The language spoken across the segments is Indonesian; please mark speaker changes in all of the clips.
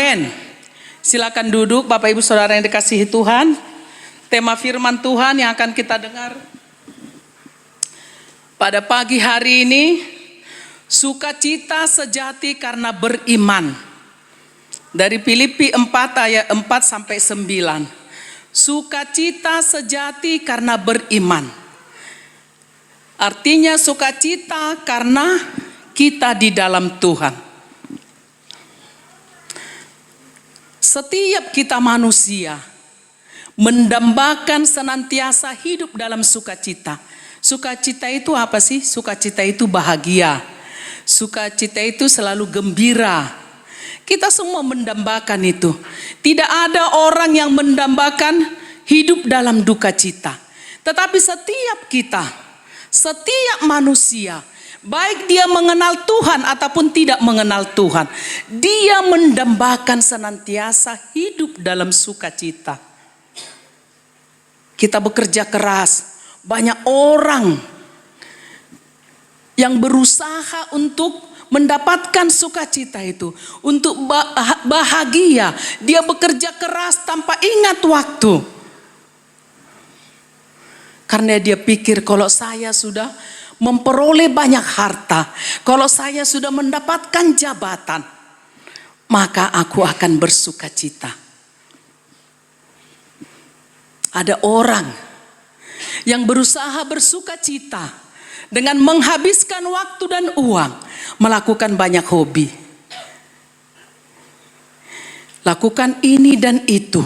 Speaker 1: Amin. Silakan duduk Bapak Ibu Saudara yang dikasihi Tuhan. Tema firman Tuhan yang akan kita dengar pada pagi hari ini, sukacita sejati karena beriman. Dari Filipi 4 ayat 4 sampai 9. Sukacita sejati karena beriman. Artinya sukacita karena kita di dalam Tuhan. Setiap kita manusia mendambakan senantiasa hidup dalam sukacita. Sukacita itu apa sih? Sukacita itu bahagia. Sukacita itu selalu gembira. Kita semua mendambakan itu. Tidak ada orang yang mendambakan hidup dalam duka cita. Tetapi setiap kita, setiap manusia, baik dia mengenal Tuhan ataupun tidak mengenal Tuhan, dia mendambakan senantiasa hidup dalam sukacita. Kita bekerja keras, banyak orang yang berusaha untuk mendapatkan sukacita itu, untuk bahagia. Dia bekerja keras tanpa ingat waktu. Karena dia pikir kalau saya sudah memperoleh banyak harta, kalau saya sudah mendapatkan jabatan, maka aku akan bersukacita. Ada orang yang berusaha bersukacita dengan menghabiskan waktu dan uang, melakukan banyak hobi. Lakukan ini dan itu.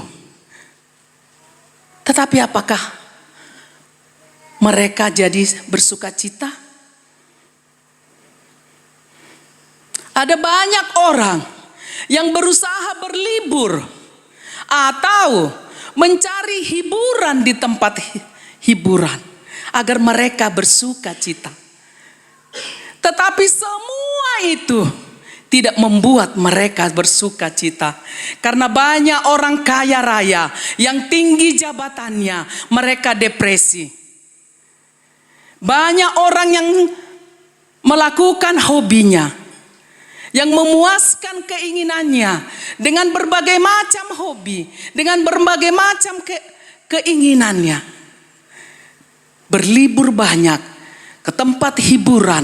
Speaker 1: Tetapi apakah mereka jadi bersukacita? Ada banyak orang yang berusaha berlibur atau mencari hiburan di tempat hiburan agar mereka bersukacita. Tetapi semua itu tidak membuat mereka bersukacita. Karena banyak orang kaya raya yang tinggi jabatannya, mereka depresi. Banyak orang yang melakukan hobinya, yang memuaskan keinginannya dengan berbagai macam hobi, dengan berbagai macam keinginannya. Berlibur banyak ke tempat hiburan,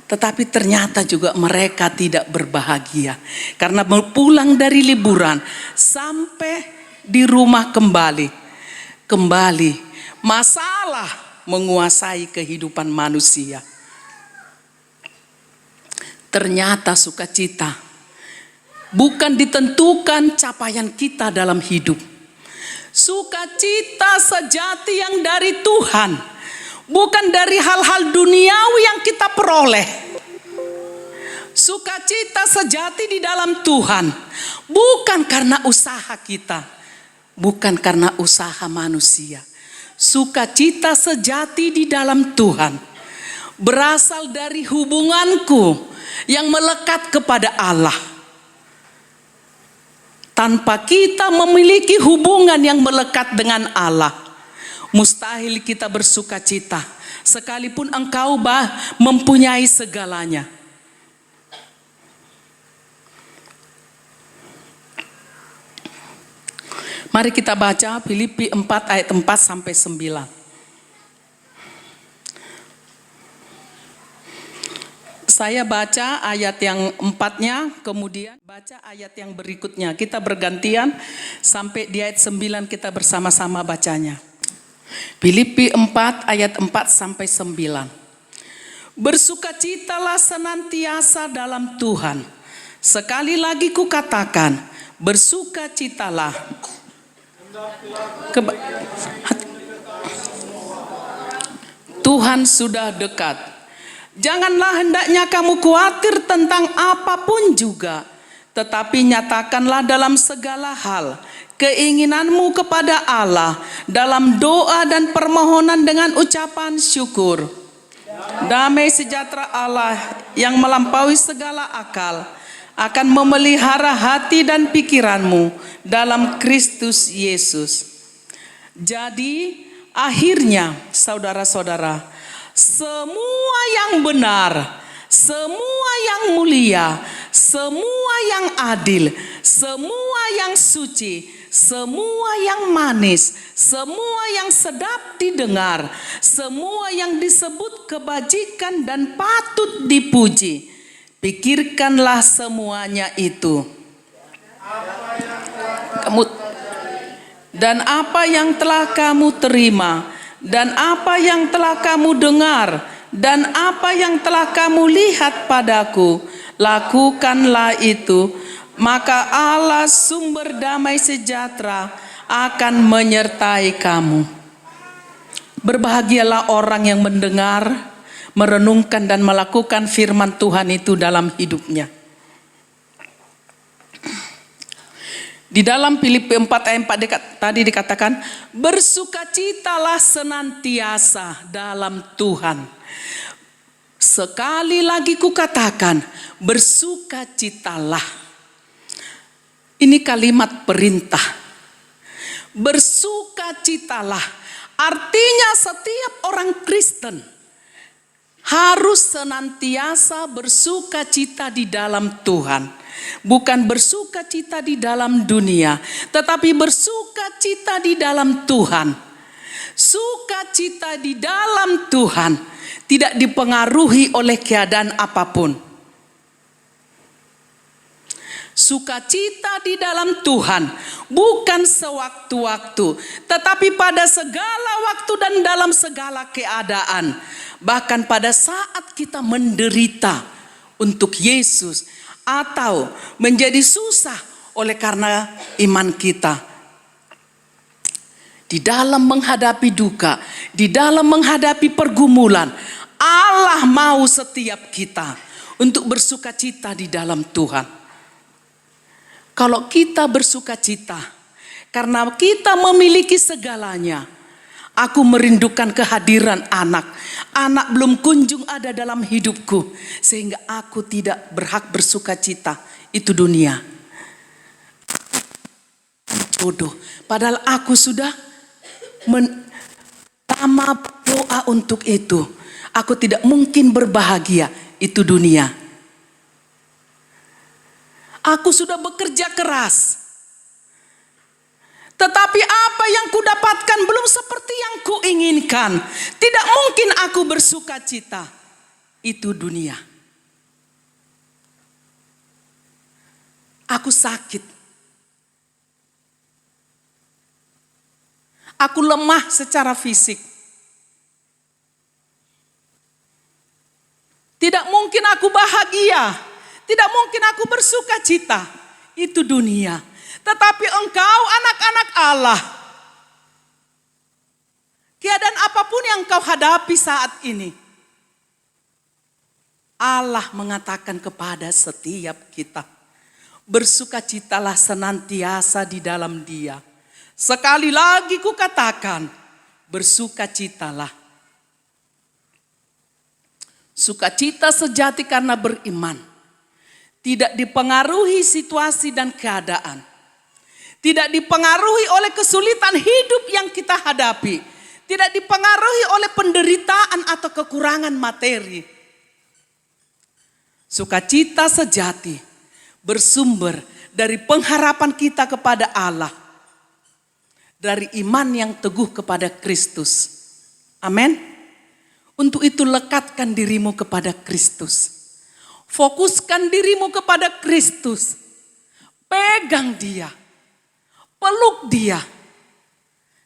Speaker 1: tetapi ternyata juga mereka tidak berbahagia. Karena pulang dari liburan sampai di rumah kembali masalah menguasai kehidupan manusia. Ternyata sukacita bukan ditentukan capaian kita dalam hidup. Sukacita sejati yang dari Tuhan, bukan dari hal-hal duniawi yang kita peroleh. Sukacita sejati di dalam Tuhan, bukan karena usaha kita, bukan karena usaha manusia. Sukacita sejati di dalam Tuhan berasal dari hubunganku yang melekat kepada Allah. Tanpa kita memiliki hubungan yang melekat dengan Allah, mustahil kita bersukacita, sekalipun engkau mempunyai segalanya. Mari kita baca Filipi 4 ayat 4 sampai 9. Saya baca ayat yang 4-nya, kemudian baca ayat yang berikutnya. Kita bergantian sampai di ayat 9 kita bersama-sama bacanya. Filipi 4 ayat 4 sampai 9. Bersukacitalah senantiasa dalam Tuhan. Sekali lagi kukatakan, bersukacitalah. Tuhan sudah dekat. Janganlah hendaknya kamu khawatir tentang apapun juga, tetapi nyatakanlah dalam segala hal keinginanmu kepada Allah dalam doa dan permohonan dengan ucapan syukur. Damai sejahtera Allah yang melampaui segala akal akan memelihara hati dan pikiranmu dalam Kristus Yesus. Jadi akhirnya saudara-saudara, semua yang benar, semua yang mulia, semua yang adil, semua yang suci, semua yang manis, semua yang sedap didengar, semua yang disebut kebajikan dan patut dipuji. Pikirkanlah semuanya itu. Dan apa yang telah kamu terima, dan apa yang telah kamu dengar, dan apa yang telah kamu lihat padaku, lakukanlah itu, maka Allah sumber damai sejahtera akan menyertai kamu. Berbahagialah orang yang mendengar, merenungkan dan melakukan firman Tuhan itu dalam hidupnya. Di dalam Filipi 4 ayat 4 tadi dikatakan, bersukacitalah senantiasa dalam Tuhan. Sekali lagi kukatakan, bersukacitalah. Ini kalimat perintah. Bersukacitalah. Artinya setiap orang Kristen harus senantiasa bersukacita di dalam Tuhan. Bukan bersukacita di dalam dunia, tetapi bersukacita di dalam Tuhan. Sukacita di dalam Tuhan tidak dipengaruhi oleh keadaan apapun. Sukacita di dalam Tuhan bukan sewaktu-waktu, tetapi pada segala waktu dan dalam segala keadaan. Bahkan pada saat kita menderita untuk Yesus, atau menjadi susah oleh karena iman kita. Di dalam menghadapi duka, di dalam menghadapi pergumulan, Allah mau setiap kita untuk bersukacita di dalam Tuhan. Kalau kita bersukacita karena kita memiliki segalanya, aku merindukan kehadiran anak. Anak belum kunjung ada dalam hidupku, sehingga aku tidak berhak bersukacita. Itu dunia. Jodoh. Padahal aku sudah lama doa untuk itu. Aku tidak mungkin berbahagia. Itu dunia. Aku sudah bekerja keras. Tetapi apa yang kudapatkan belum seperti yang kuinginkan. Tidak mungkin aku bersukacita. Itu dunia. Aku sakit. Aku lemah secara fisik. Tidak mungkin aku bahagia. Tidak mungkin aku bersukacita. Itu dunia. Tetapi engkau anak-anak Allah, keadaan apapun yang kau hadapi saat ini, Allah mengatakan kepada setiap kita, bersukacitalah senantiasa di dalam Dia. Sekali lagi kukatakan, bersukacitalah. Sukacita sejati karena beriman, tidak dipengaruhi situasi dan keadaan. Tidak dipengaruhi oleh kesulitan hidup yang kita hadapi. Tidak dipengaruhi oleh penderitaan atau kekurangan materi. Sukacita sejati bersumber dari pengharapan kita kepada Allah. Dari iman yang teguh kepada Kristus. Amin. Untuk itu lekatkan dirimu kepada Kristus. Fokuskan dirimu kepada Kristus. Pegang Dia. Peluk Dia.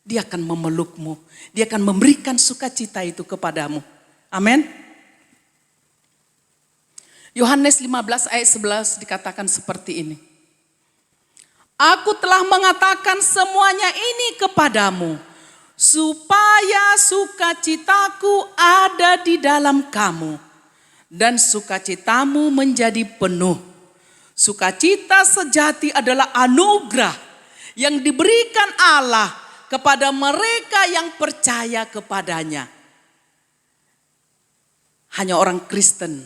Speaker 1: Dia akan memelukmu. Dia akan memberikan sukacita itu kepadamu. Amin. Yohanes 15 ayat 11 dikatakan seperti ini. Aku telah mengatakan semuanya ini kepadamu, supaya sukacitaku ada di dalam kamu, dan sukacitamu menjadi penuh. Sukacita sejati adalah anugerah yang diberikan Allah kepada mereka yang percaya kepadanya. Hanya orang Kristen,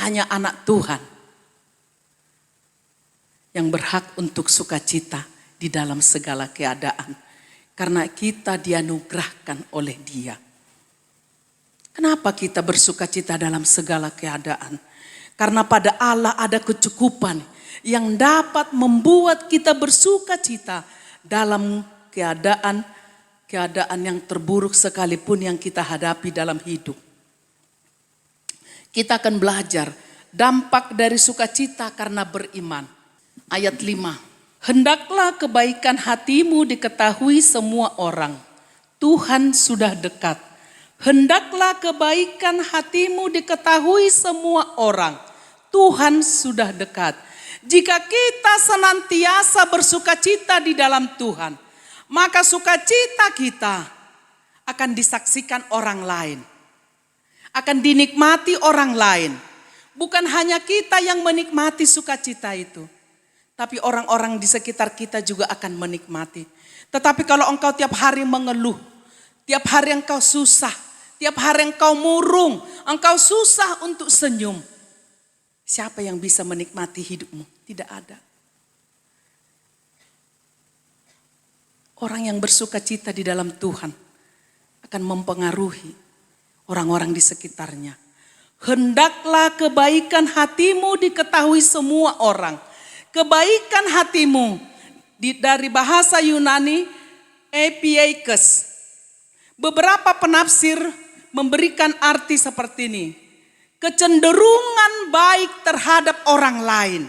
Speaker 1: hanya anak Tuhan yang berhak untuk sukacita di dalam segala keadaan. Karena kita dianugerahkan oleh Dia. Kenapa kita bersukacita dalam segala keadaan? Karena pada Allah ada kecukupan yang dapat membuat kita bersuka cita dalam keadaan yang terburuk sekalipun yang kita hadapi dalam hidup. Kita akan belajar dampak dari sukacita karena beriman. Ayat 5. Hendaklah kebaikan hatimu diketahui semua orang. Tuhan sudah dekat. Hendaklah kebaikan hatimu diketahui semua orang. Tuhan sudah dekat. Jika kita senantiasa bersukacita di dalam Tuhan, maka sukacita kita akan disaksikan orang lain. Akan dinikmati orang lain. Bukan hanya kita yang menikmati sukacita itu, tapi orang-orang di sekitar kita juga akan menikmati. Tetapi kalau engkau tiap hari mengeluh, tiap hari engkau susah, tiap hari engkau murung, engkau susah untuk senyum, siapa yang bisa menikmati hidupmu? Tidak ada. Orang yang bersuka cita di dalam Tuhan akan mempengaruhi orang-orang di sekitarnya. Hendaklah kebaikan hatimu diketahui semua orang. Kebaikan hatimu dari bahasa Yunani epiekes. Beberapa penafsir memberikan arti seperti ini. Kecenderungan baik terhadap orang lain.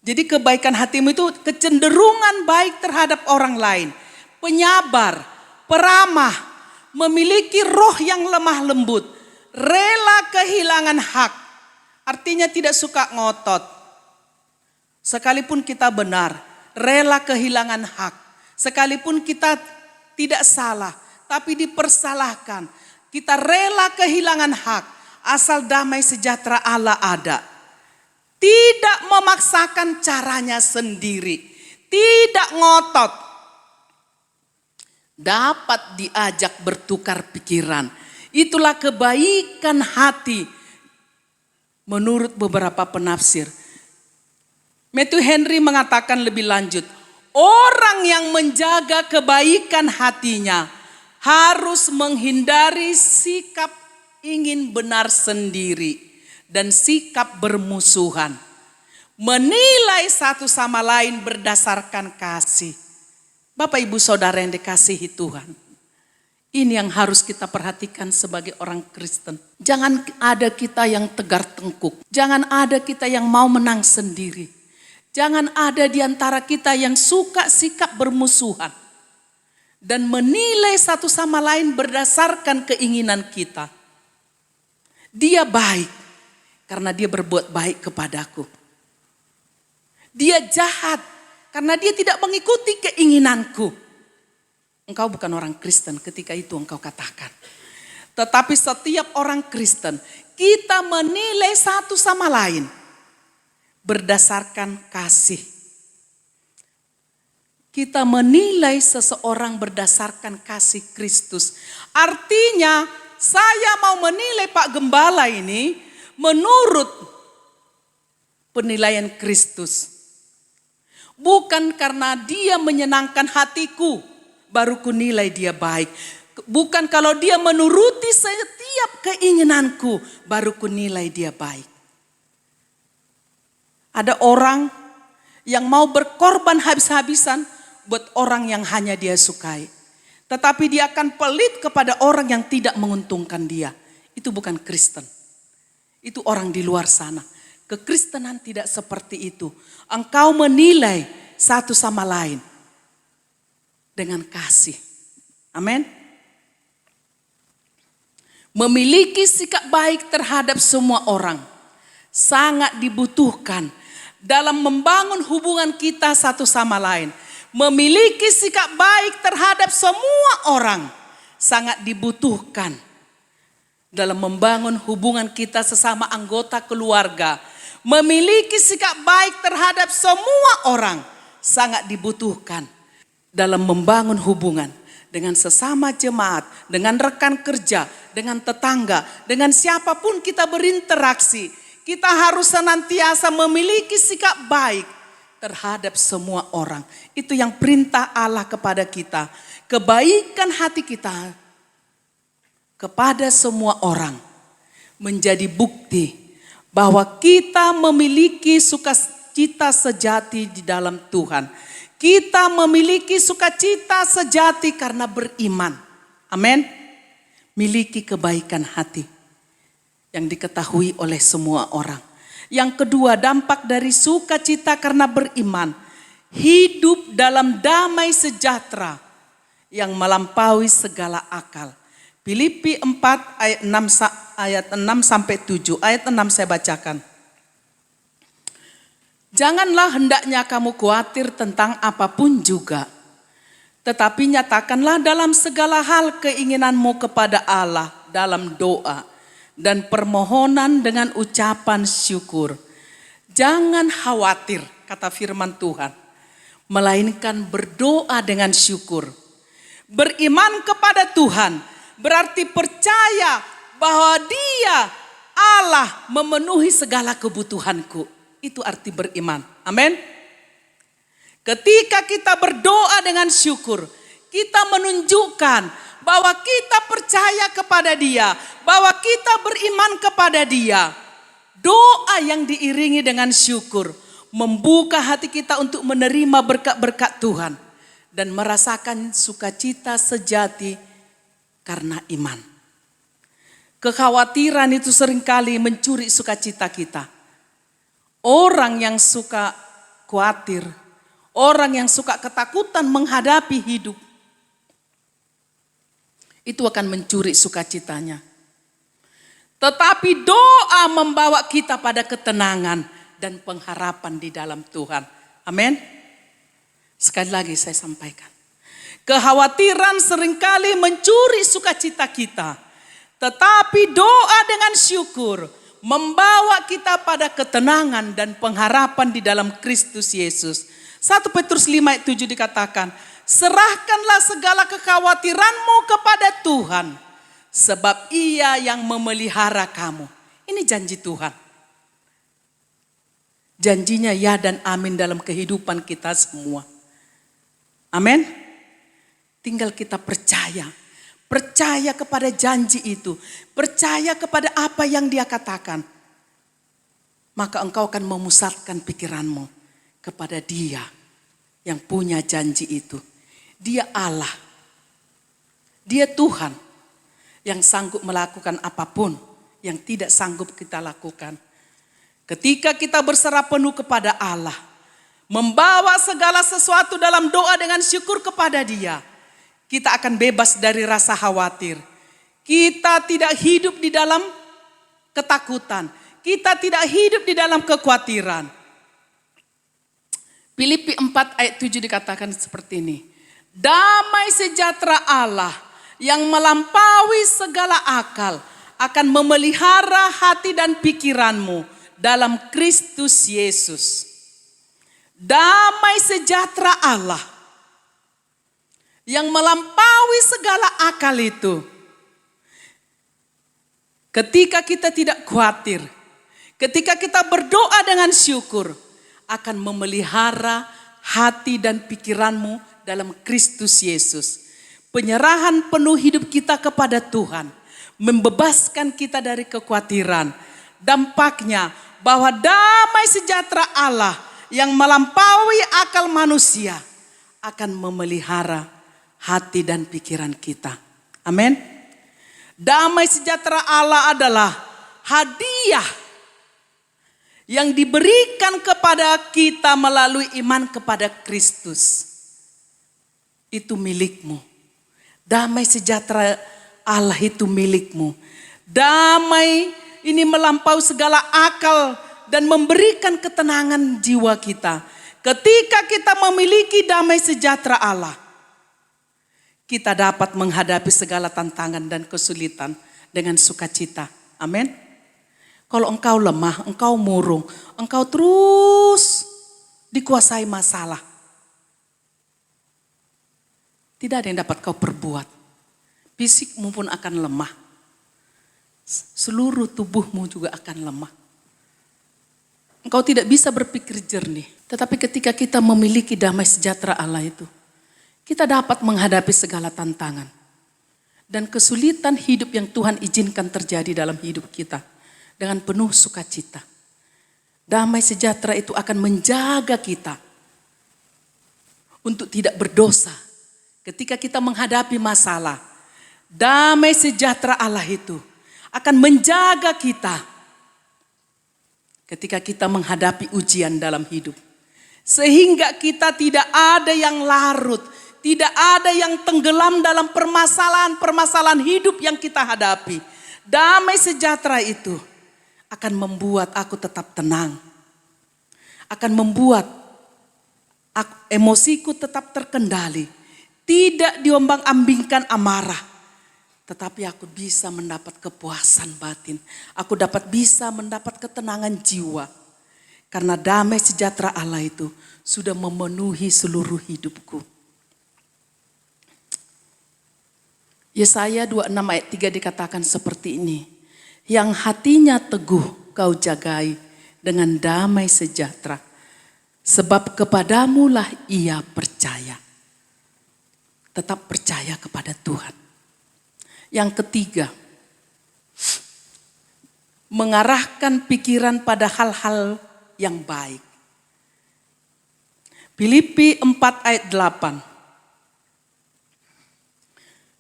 Speaker 1: Jadi kebaikan hatimu itu kecenderungan baik terhadap orang lain. Penyabar, peramah, memiliki roh yang lemah lembut, rela kehilangan hak. Artinya tidak suka ngotot. Sekalipun kita benar, rela kehilangan hak. Sekalipun kita tidak salah, tapi dipersalahkan. Kita rela kehilangan hak, asal damai sejahtera Allah ada. Tidak memaksakan caranya sendiri, tidak ngotot. Dapat diajak bertukar pikiran. Itulah kebaikan hati menurut beberapa penafsir. Matthew Henry mengatakan lebih lanjut, orang yang menjaga kebaikan hatinya harus menghindari sikap ingin benar sendiri dan sikap bermusuhan. Menilai satu sama lain berdasarkan kasih. Bapak ibu saudara yang dikasihi Tuhan. Ini yang harus kita perhatikan sebagai orang Kristen. Jangan ada kita yang tegar tengkuk. Jangan ada kita yang mau menang sendiri. Jangan ada di antara kita yang suka sikap bermusuhan. Dan menilai satu sama lain berdasarkan keinginan kita. Dia baik karena dia berbuat baik kepadaku. Dia jahat karena dia tidak mengikuti keinginanku. Engkau bukan orang Kristen ketika itu engkau katakan. Tetapi setiap orang Kristen, kita menilai satu sama lain berdasarkan kasih. Kita menilai seseorang berdasarkan kasih Kristus. Artinya saya mau menilai Pak Gembala ini menurut penilaian Kristus. Bukan karena dia menyenangkan hatiku, baru ku nilai dia baik. Bukan kalau dia menuruti setiap keinginanku, baru ku nilai dia baik. Ada orang yang mau berkorban habis-habisan buat orang yang hanya dia sukai. Tetapi dia akan pelit kepada orang yang tidak menguntungkan dia. Itu bukan Kristen. Itu orang di luar sana. Kekristenan tidak seperti itu. Engkau menilai satu sama lain dengan kasih. Amin. Memiliki sikap baik terhadap semua orang sangat dibutuhkan dalam membangun hubungan kita satu sama lain. Memiliki sikap baik terhadap semua orang sangat dibutuhkan dalam membangun hubungan kita sesama anggota keluarga. Memiliki sikap baik terhadap semua orang sangat dibutuhkan dalam membangun hubungan dengan sesama jemaat, dengan rekan kerja, dengan tetangga, dengan siapapun kita berinteraksi. Kita harus senantiasa memiliki sikap baik terhadap semua orang. Itu yang perintah Allah kepada kita. Kebaikan hati kita kepada semua orang menjadi bukti bahwa kita memiliki sukacita sejati di dalam Tuhan. Kita memiliki sukacita sejati karena beriman. Amin. Miliki kebaikan hati yang diketahui oleh semua orang. Yang kedua, dampak dari sukacita karena beriman. Hidup dalam damai sejahtera yang melampaui segala akal. Filipi 4 ayat 6 sampai 7. Ayat 6 saya bacakan. Janganlah hendaknya kamu khawatir tentang apapun juga. Tetapi nyatakanlah dalam segala hal keinginanmu kepada Allah dalam doa dan permohonan dengan ucapan syukur. Jangan khawatir, kata firman Tuhan, melainkan berdoa dengan syukur. Beriman kepada Tuhan berarti percaya bahwa Dia Allah memenuhi segala kebutuhanku. Itu arti beriman. Amin. Ketika kita berdoa dengan syukur, kita menunjukkan bahwa kita percaya kepada Dia, bahwa kita beriman kepada Dia. Doa yang diiringi dengan syukur membuka hati kita untuk menerima berkat-berkat Tuhan dan merasakan sukacita sejati karena iman. Kekhawatiran itu seringkali mencuri sukacita kita. Orang yang suka khawatir, orang yang suka ketakutan menghadapi hidup, itu akan mencuri sukacitanya. Tetapi doa membawa kita pada ketenangan dan pengharapan di dalam Tuhan. Amin. Sekali lagi saya sampaikan. Kekhawatiran seringkali mencuri sukacita kita. Tetapi doa dengan syukur membawa kita pada ketenangan dan pengharapan di dalam Kristus Yesus. 1 Petrus 5 ayat 7 dikatakan, serahkanlah segala kekhawatiranmu kepada Tuhan, sebab Ia yang memelihara kamu. Ini janji Tuhan. Janjinya ya dan amin dalam kehidupan kita semua. Amin. Tinggal kita percaya. Percaya kepada janji itu. Percaya kepada apa yang Dia katakan. Maka engkau akan memusatkan pikiranmu kepada Dia yang punya janji itu. Dia Allah. Dia Tuhan yang sanggup melakukan apapun yang tidak sanggup kita lakukan. Ketika kita berserah penuh kepada Allah, membawa segala sesuatu dalam doa dengan syukur kepada Dia, kita akan bebas dari rasa khawatir. Kita tidak hidup di dalam ketakutan. Kita tidak hidup di dalam kekhawatiran. Filipi 4 ayat 7 dikatakan seperti ini. Damai sejahtera Allah yang melampaui segala akal akan memelihara hati dan pikiranmu dalam Kristus Yesus. Damai sejahtera Allah yang melampaui segala akal itu. Ketika kita tidak khawatir, ketika kita berdoa dengan syukur, akan memelihara hati dan pikiranmu dalam Kristus Yesus. Penyerahan penuh hidup kita kepada Tuhan, membebaskan kita dari kekhawatiran. Dampaknya bahwa damai sejahtera Allah yang melampaui akal manusia akan memelihara hati dan pikiran kita. Amin. Damai sejahtera Allah adalah hadiah yang diberikan kepada kita melalui iman kepada Kristus. Itu milikmu. Damai sejahtera Allah itu milikmu. Damai ini melampaui segala akal dan memberikan ketenangan jiwa kita. Ketika kita memiliki damai sejahtera Allah, kita dapat menghadapi segala tantangan dan kesulitan dengan sukacita. Amin. Kalau engkau lemah, engkau murung, engkau terus dikuasai masalah, tidak ada yang dapat kau perbuat. Fisikmu pun akan lemah. Seluruh tubuhmu juga akan lemah. Engkau tidak bisa berpikir jernih. Tetapi ketika kita memiliki damai sejahtera Allah itu, kita dapat menghadapi segala tantangan. dan kesulitan hidup yang Tuhan izinkan terjadi dalam hidup kita dengan penuh sukacita. Damai sejahtera itu akan menjaga kita untuk tidak berdosa ketika kita menghadapi masalah. Damai sejahtera Allah itu akan menjaga kita ketika kita menghadapi ujian dalam hidup. Sehingga kita tidak ada yang larut, tidak ada yang tenggelam dalam permasalahan-permasalahan hidup yang kita hadapi. Damai sejahtera itu akan membuat aku tetap tenang. Akan membuat emosiku tetap terkendali. Tidak diombang-ambingkan amarah. Tetapi aku bisa mendapat kepuasan batin. Aku bisa mendapat ketenangan jiwa. Karena damai sejahtera Allah itu sudah memenuhi seluruh hidupku. Yesaya 26 ayat 3 dikatakan seperti ini. Yang hatinya teguh kau jagai dengan damai sejahtera. Sebab kepadamulah ia percaya. Tetap percaya kepada Tuhan. Yang ketiga, mengarahkan pikiran pada hal-hal yang baik. Filipi 4 ayat 8.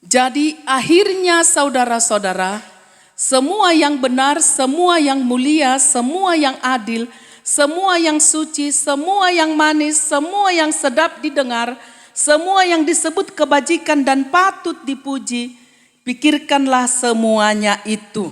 Speaker 1: Jadi akhirnya saudara-saudara, semua yang benar, semua yang mulia, semua yang adil, semua yang suci, semua yang manis, semua yang sedap didengar, semua yang disebut kebajikan dan patut dipuji, pikirkanlah semuanya itu.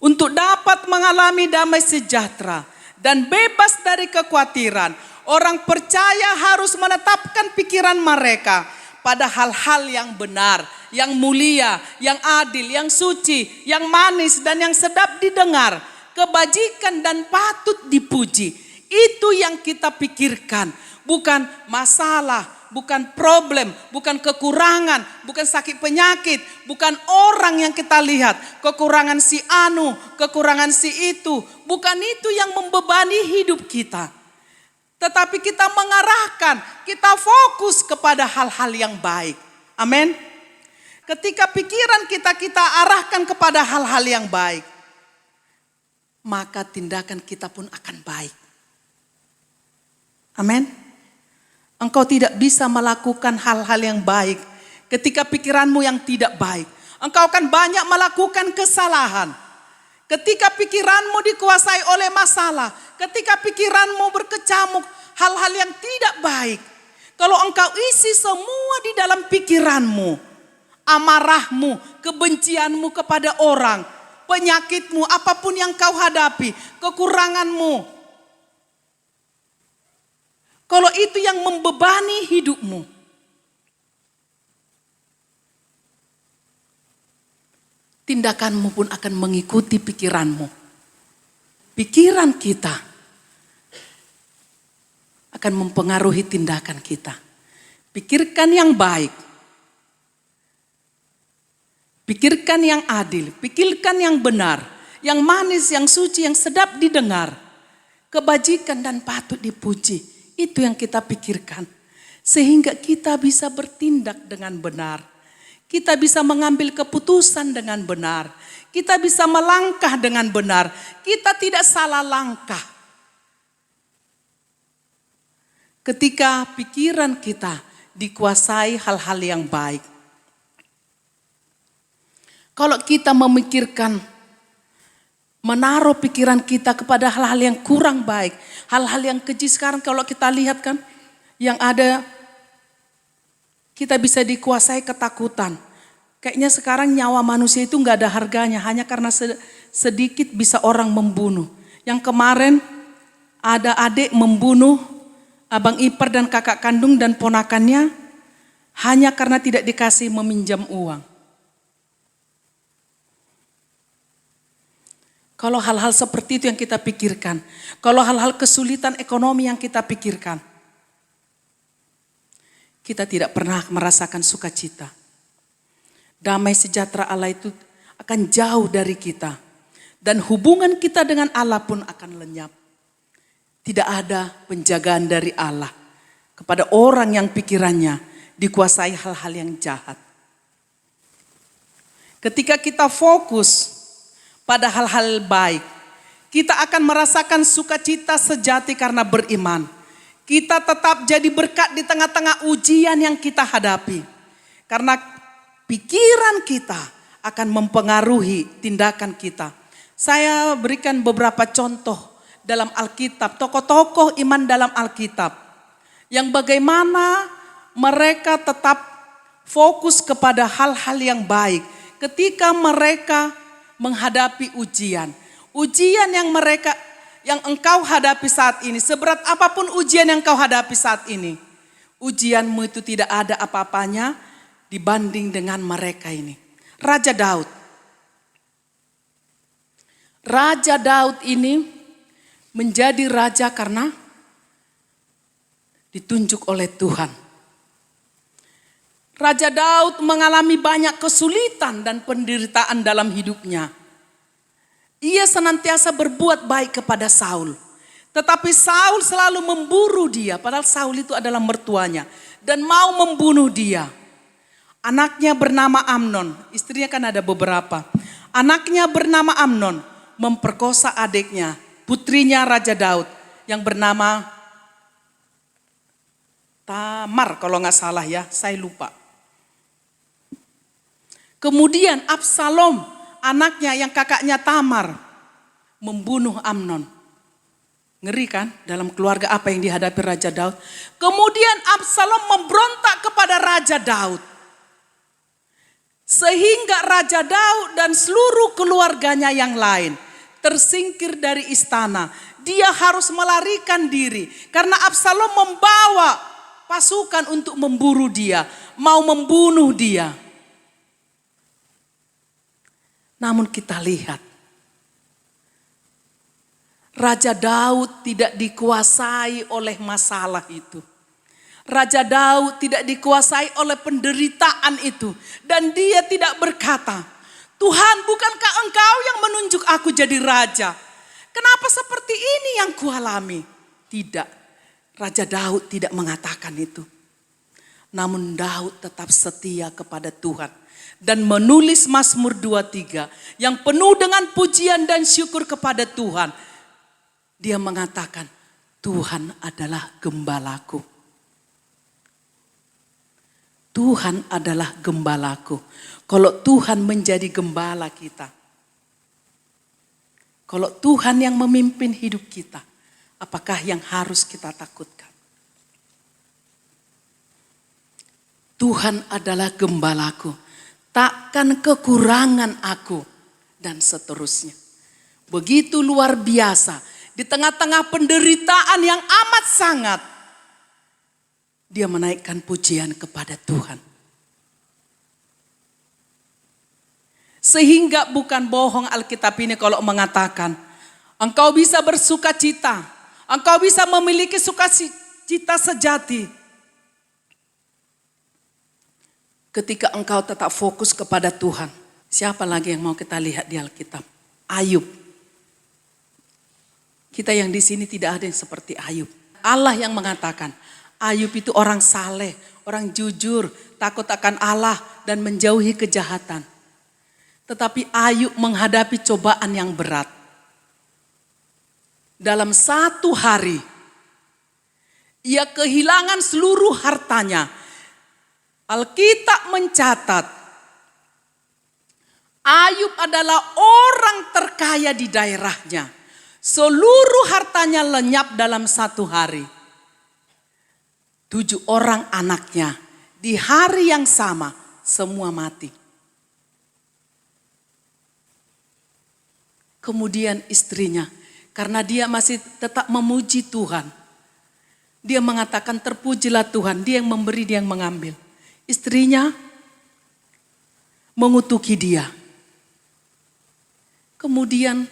Speaker 1: Untuk dapat mengalami damai sejahtera dan bebas dari kekhawatiran, orang percaya harus menetapkan pikiran mereka pada hal-hal yang benar, yang mulia, yang adil, yang suci, yang manis dan yang sedap didengar, kebajikan dan patut dipuji. Itu yang kita pikirkan, bukan masalah, bukan problem, bukan kekurangan, bukan sakit penyakit, bukan orang yang kita lihat, kekurangan si anu, kekurangan si itu, bukan itu yang membebani hidup kita. Tetapi kita mengarahkan, kita fokus kepada hal-hal yang baik. Amin. Ketika pikiran kita arahkan kepada hal-hal yang baik, maka tindakan kita pun akan baik. Amin. Engkau tidak bisa melakukan hal-hal yang baik ketika pikiranmu yang tidak baik. Engkau akan banyak melakukan kesalahan. Ketika pikiranmu dikuasai oleh masalah, ketika pikiranmu berkecamuk hal-hal yang tidak baik. Kalau engkau isi semua di dalam pikiranmu, amarahmu, kebencianmu kepada orang, penyakitmu, apapun yang kau hadapi, kekuranganmu. Kalau itu yang membebani hidupmu, tindakanmu pun akan mengikuti pikiranmu. Pikiran kita akan mempengaruhi tindakan kita. Pikirkan yang baik. Pikirkan yang adil. Pikirkan yang benar. Yang manis, yang suci, yang sedap didengar. Kebajikan dan patut dipuji. Itu yang kita pikirkan. Sehingga kita bisa bertindak dengan benar. Kita bisa mengambil keputusan dengan benar. Kita bisa melangkah dengan benar. Kita tidak salah langkah. Ketika pikiran kita dikuasai hal-hal yang baik. Kalau kita memikirkan, menaruh pikiran kita kepada hal-hal yang kurang baik, hal-hal yang keji. Sekarang kalau kita lihat kan, yang ada kita bisa dikuasai ketakutan. Kayaknya sekarang nyawa manusia itu nggak ada harganya, hanya karena sedikit bisa orang membunuh. Yang kemarin ada adik membunuh abang ipar dan kakak kandung dan ponakannya hanya karena tidak dikasih meminjam uang. Kalau hal-hal seperti itu yang kita pikirkan, kalau hal-hal kesulitan ekonomi yang kita pikirkan, kita tidak pernah merasakan sukacita. Damai sejahtera Allah itu akan jauh dari kita. Dan hubungan kita dengan Allah pun akan lenyap. Tidak ada penjagaan dari Allah kepada orang yang pikirannya dikuasai hal-hal yang jahat. Ketika kita fokus pada hal-hal baik, kita akan merasakan sukacita sejati karena beriman. Kita tetap jadi berkat di tengah-tengah ujian yang kita hadapi. Karena pikiran kita akan mempengaruhi tindakan kita. Saya berikan beberapa contoh dalam Alkitab, tokoh-tokoh iman dalam Alkitab. Yang bagaimana mereka tetap fokus kepada hal-hal yang baik ketika mereka menghadapi ujian. Ujian yang engkau hadapi saat ini, seberat apapun ujian yang engkau hadapi saat ini, ujianmu itu tidak ada apa-apanya dibanding dengan mereka ini. Raja Daud. Raja Daud ini menjadi raja karena ditunjuk oleh Tuhan. Raja Daud mengalami banyak kesulitan dan penderitaan dalam hidupnya. Ia senantiasa berbuat baik kepada Saul. Tetapi Saul selalu memburu dia, padahal Saul itu adalah mertuanya. Dan mau membunuh dia. Anaknya bernama Amnon, istrinya kan ada beberapa. Anaknya bernama Amnon memperkosa adiknya, putrinya Raja Daud yang bernama Tamar kalau nggak salah ya, saya lupa. Kemudian Absalom, anaknya yang kakaknya Tamar, membunuh Amnon. Ngeri kan dalam keluarga apa yang dihadapi Raja Daud. Kemudian Absalom memberontak kepada Raja Daud. Sehingga Raja Daud dan seluruh keluarganya yang lain tersingkir dari istana. Dia harus melarikan diri karena Absalom membawa pasukan untuk memburu dia, mau membunuh dia. Namun kita lihat, Raja Daud tidak dikuasai oleh masalah itu. Raja Daud tidak dikuasai oleh penderitaan itu. Dan dia tidak berkata, Tuhan, bukankah engkau yang menunjuk aku jadi raja? Kenapa seperti ini yang kualami? Tidak, Raja Daud tidak mengatakan itu. Namun Daud tetap setia kepada Tuhan. Dan menulis Mazmur 23 yang penuh dengan pujian dan syukur kepada Tuhan. Dia mengatakan, Tuhan adalah gembalaku. Tuhan adalah gembalaku. Kalau Tuhan menjadi gembala kita, kalau Tuhan yang memimpin hidup kita, apakah yang harus kita takutkan? Tuhan adalah gembalaku, takkan kekurangan aku, dan seterusnya. Begitu luar biasa, di tengah-tengah penderitaan yang amat sangat, dia menaikkan pujian kepada Tuhan. Sehingga bukan bohong Alkitab ini kalau mengatakan, engkau bisa bersuka cita, engkau bisa memiliki sukacita sejati. Ketika engkau tetap fokus kepada Tuhan. Siapa lagi yang mau kita lihat di Alkitab? Ayub. Kita yang di sini tidak ada yang seperti Ayub. Allah yang mengatakan, Ayub itu orang saleh, orang jujur, takut akan Allah dan menjauhi kejahatan. Tetapi Ayub menghadapi cobaan yang berat. Dalam satu hari, ia kehilangan seluruh hartanya. Alkitab mencatat, Ayub adalah orang terkaya di daerahnya. Seluruh hartanya lenyap dalam satu hari. 7 orang anaknya di hari yang sama semua mati. Kemudian istrinya, karena dia masih tetap memuji Tuhan, dia mengatakan terpujilah Tuhan, dia yang memberi, dia yang mengambil. Istrinya mengutuki dia. Kemudian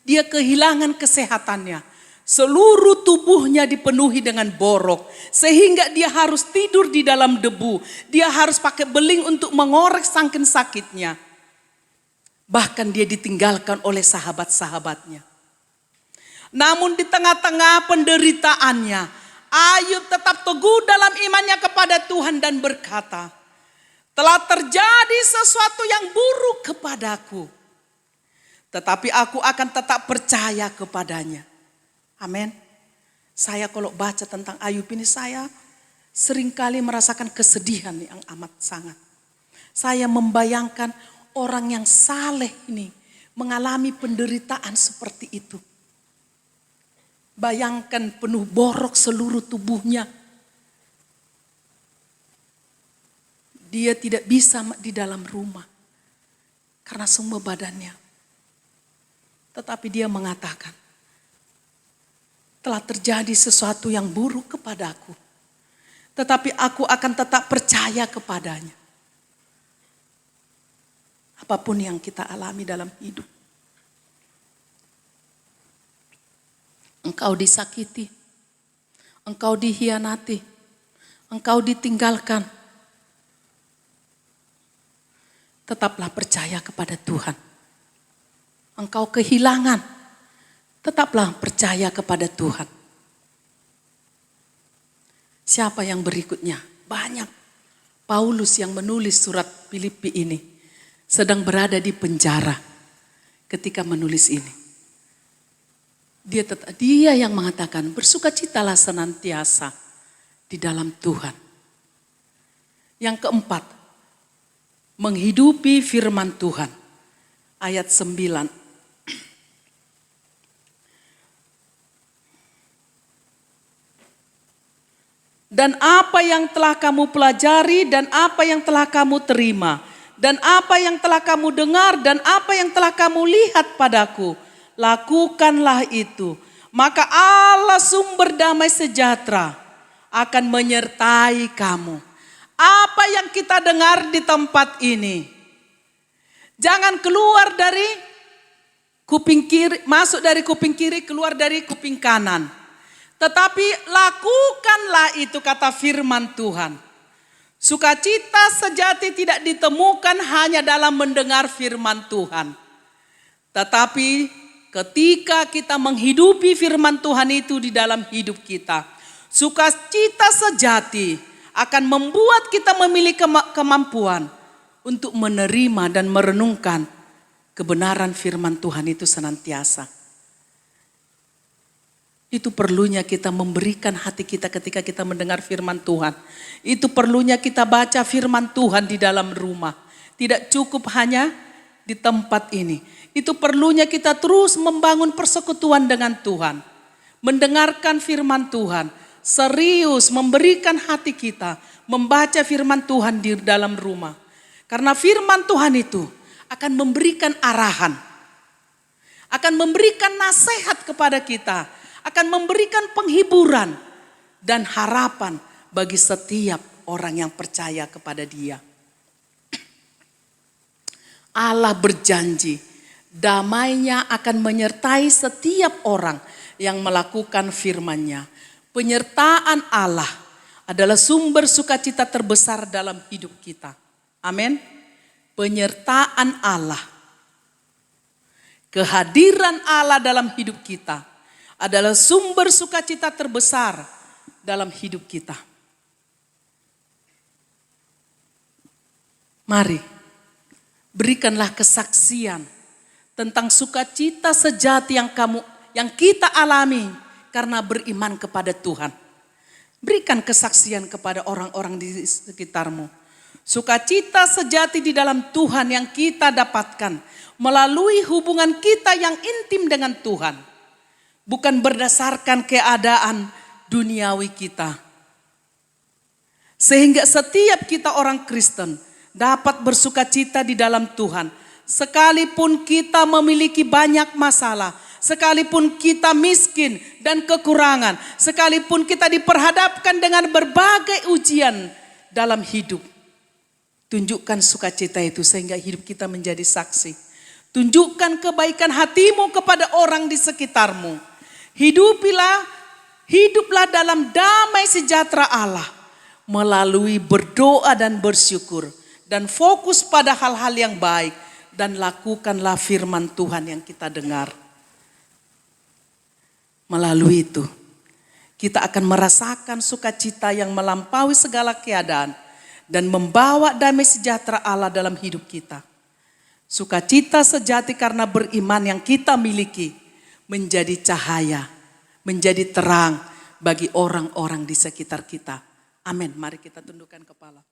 Speaker 1: dia kehilangan kesehatannya. Seluruh tubuhnya dipenuhi dengan borok. Sehingga dia harus tidur di dalam debu. Dia harus pakai beling untuk mengorek saking sakitnya. Bahkan dia ditinggalkan oleh sahabat-sahabatnya. Namun di tengah-tengah penderitaannya, Ayub tetap teguh dalam imannya kepada kepada Tuhan dan berkata, telah terjadi sesuatu yang buruk kepadaku, tetapi aku akan tetap percaya kepadanya. Amin. Saya kalau baca tentang Ayub ini, saya seringkali merasakan kesedihan yang amat sangat. Saya membayangkan orang yang saleh ini mengalami penderitaan seperti itu. Bayangkan penuh borok seluruh tubuhnya. Dia tidak bisa di dalam rumah karena semua badannya. Tetapi dia mengatakan, telah terjadi sesuatu yang buruk kepadaku, tetapi aku akan tetap percaya kepadanya. Apapun yang kita alami dalam hidup. Engkau disakiti, engkau dihianati, engkau ditinggalkan. Tetaplah percaya kepada Tuhan. Engkau kehilangan, tetaplah percaya kepada Tuhan. Siapa yang berikutnya? Banyak. Paulus yang menulis surat Filipi ini sedang berada di penjara ketika menulis ini. Dia yang mengatakan, bersukacitalah senantiasa di dalam Tuhan. Yang keempat, menghidupi firman Tuhan. Ayat 9. Dan apa yang telah kamu pelajari dan apa yang telah kamu terima dan apa yang telah kamu dengar dan apa yang telah kamu lihat padaku, lakukanlah itu. Maka Allah sumber damai sejahtera akan menyertai kamu. Apa yang kita dengar di tempat ini, jangan keluar dari kuping kiri, masuk dari kuping kiri, keluar dari kuping kanan. Tetapi lakukanlah itu, kata firman Tuhan. Sukacita sejati tidak ditemukan hanya dalam mendengar firman Tuhan. Tetapi ketika kita menghidupi firman Tuhan itu di dalam hidup kita, sukacita sejati akan membuat kita memiliki kemampuan untuk menerima dan merenungkan kebenaran firman Tuhan itu senantiasa. Itu perlunya kita memberikan hati kita ketika kita mendengar firman Tuhan. Itu perlunya kita baca firman Tuhan di dalam rumah. Tidak cukup hanya di tempat ini. Itu perlunya kita terus membangun persekutuan dengan Tuhan. Mendengarkan firman Tuhan. Serius memberikan hati kita. Membaca firman Tuhan di dalam rumah. Karena firman Tuhan itu akan memberikan arahan. Akan memberikan nasihat kepada kita. Akan memberikan penghiburan dan harapan bagi setiap orang yang percaya kepada Dia. Allah berjanji damai-Nya akan menyertai setiap orang yang melakukan firman-Nya. Penyertaan Allah adalah sumber sukacita terbesar dalam hidup kita. Amin. Penyertaan Allah, kehadiran Allah dalam hidup kita adalah sumber sukacita terbesar dalam hidup kita. Mari, berikanlah kesaksian tentang sukacita sejati yang kita alami karena beriman kepada Tuhan. Berikan kesaksian kepada orang-orang di sekitarmu. Sukacita sejati di dalam Tuhan yang kita dapatkan melalui hubungan kita yang intim dengan Tuhan. Bukan berdasarkan keadaan duniawi kita. Sehingga setiap kita orang Kristen dapat bersukacita di dalam Tuhan. Sekalipun kita memiliki banyak masalah. Sekalipun kita miskin dan kekurangan. Sekalipun kita diperhadapkan dengan berbagai ujian dalam hidup. Tunjukkan sukacita itu sehingga hidup kita menjadi saksi. Tunjukkan kebaikan hatimu kepada orang di sekitarmu. Hiduplah dalam damai sejahtera Allah melalui berdoa dan bersyukur dan fokus pada hal-hal yang baik dan lakukanlah firman Tuhan yang kita dengar. Melalui itu kita akan merasakan sukacita yang melampaui segala keadaan dan membawa damai sejahtera Allah dalam hidup kita. Sukacita sejati karena beriman yang kita miliki menjadi cahaya, menjadi terang bagi orang-orang di sekitar kita. Amin. Mari kita tundukkan kepala.